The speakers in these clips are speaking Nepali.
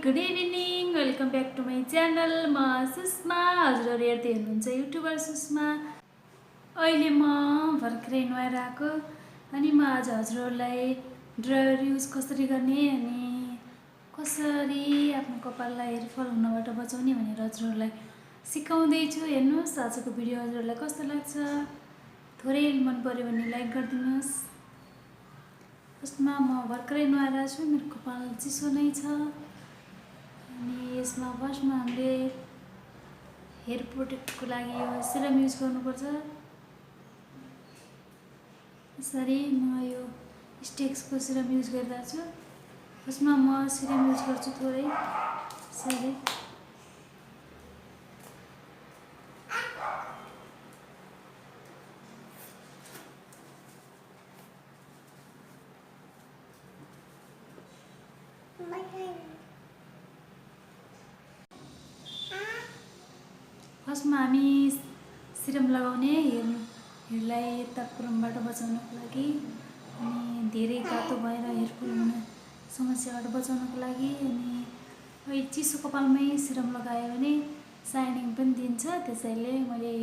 Good evening, welcome back to my channel. म सुषमा, हजुरहरू हेर्दै हुनुहुन्छ युट्युबर सुषमा। अहिले म भर्खरै नुहाएर आएको अनि म आज हजुरहरूलाई ड्रायर युज कसरी गर्ने अनि कसरी आफ्नो कपाललाई हेयरफल हुनबाट बचाउने भनेर हजुरहरूलाई सिकाउँदैछु। हेर्नुहोस् आजको भिडियो हजुरहरूलाई कस्तो लाग्छ। थोरै मन पर्यो भने लाइक गरिदिनुहोस्। फर्स्टमा म भर्खरै नुहाएर छु, मेरो कपाल चिसो नै छ अनि यसमा फर्स्टमा हामीले हेयर प्रोटेक्टको लागि यो सिरम युज गर्नुपर्छ। यसरी म यो स्टेक्सको सिरम युज गरिरहेको छु। फर्स्टमा म सिरम युज गर्छु थोरै यसरी। फर्स्टमा हामी सिरम लगाउने हेयरलाई यता प्रब्लमबाट बचाउनको लागि अनि धेरै तातो भएर हेयरफल हुने समस्याबाट बचाउनको लागि। अनि अहिले चिसो कपालमै सिरम लगायो भने साइनिङ पनि दिन्छ, त्यसैले मैले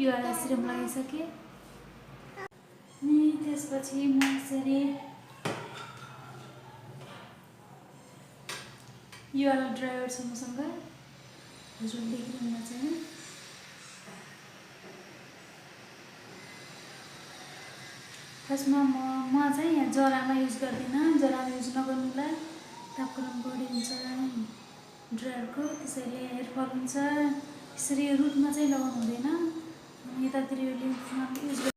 यो वाला सिरम लगाइसकेँ। अनि त्यसपछि म यसरी यो वाला ड्रायर छ मसँग, हजुर देखिरहनु छैन। फर्स्टमा म चाहिँ यहाँ जरामा युज गर्दिनँ, जरामा युज नगर्नुलाई तापक्रम बढी हुन्छ ड्रायरको, त्यसैले हेयरफल हुन्छ। यसरी रुटमा चाहिँ लगाउनु हुँदैन, यतातिर यो लेन्समा युज गर्नु।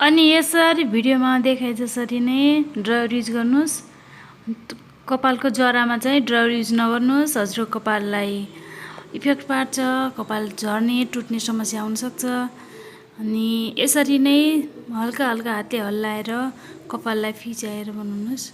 अनि यसरी भिडियोमा देखाए जसरी नै ड्रायर युज गर्नुहोस्। कपालको जरामा चाहिँ ड्रायर युज नगर्नुहोस्, हजुरको कपाललाई इफेक्ट पार्छ, कपाल झर्ने टुट्ने समस्या हुनसक्छ। अनि यसरी नै हल्का हल्का हातले हल्लाएर कपाललाई फिचाएर बनाउनुहोस्।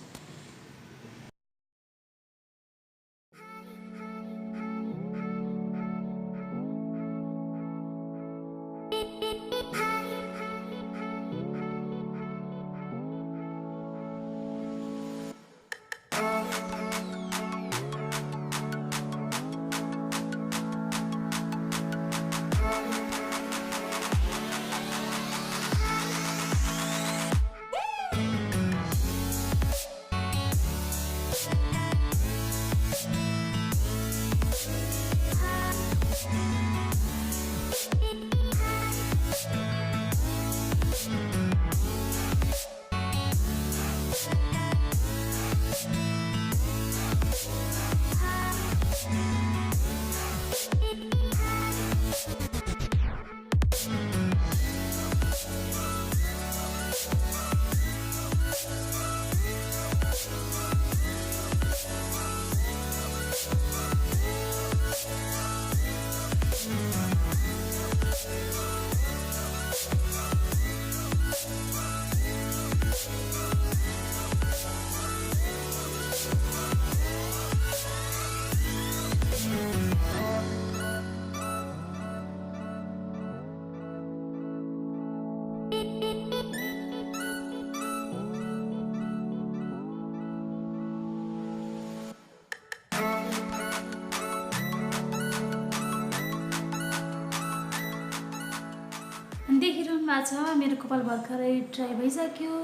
देखिरहनु भएको छ मेरो कपाल भर्खरै ड्राई भइसक्यो।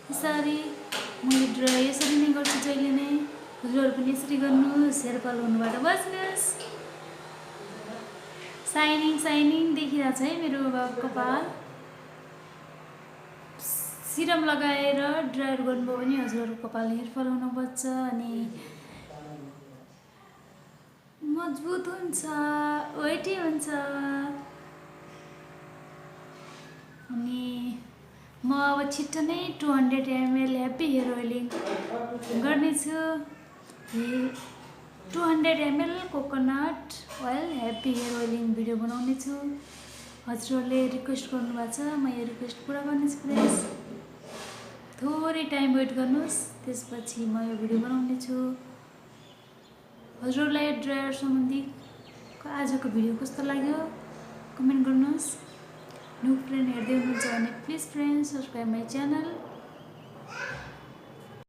यसरी म यसरी नै गर्छु जहिले नै, हजुरहरू पनि यसरी गर्नुहोस्, हेयरफल हुनुबाट बच्नुहोस्। साइनिङ साइनिङ देखिरहेको छ है मेरो कपाल। सिरम लगाएर ड्रायर गर्नुभयो भने हजुरहरूको कपाल हेयरफल हुन बच्छ अनि मजबुत हुन्छ, वेटी हुन्छ। अनि म अब छिट्टो नै 200 ml ह्याप्पी हेयर ओइलिङ गर्नेछु। 200 ml coconut oil happy hair oiling video बनाउने छु। हजुरहरूले रिक्वेस्ट गर्नुभएको छ, म यो रिक्वेस्ट पुरा गर्नेछु प्लिज। थोरै टाइम वेट गर्नुहोस्, त्यसपछि म यो भिडियो बनाउने छु। हजुरहरूलाई ड्रायर सम्बन्धी आजको भिडियो कस्तो लाग्यो कमेन्ट गर्नुहोस्। न्यू फ्रेन्ड हेर्दै हुनुहुन्छ भने please Please friends subscribe my channel.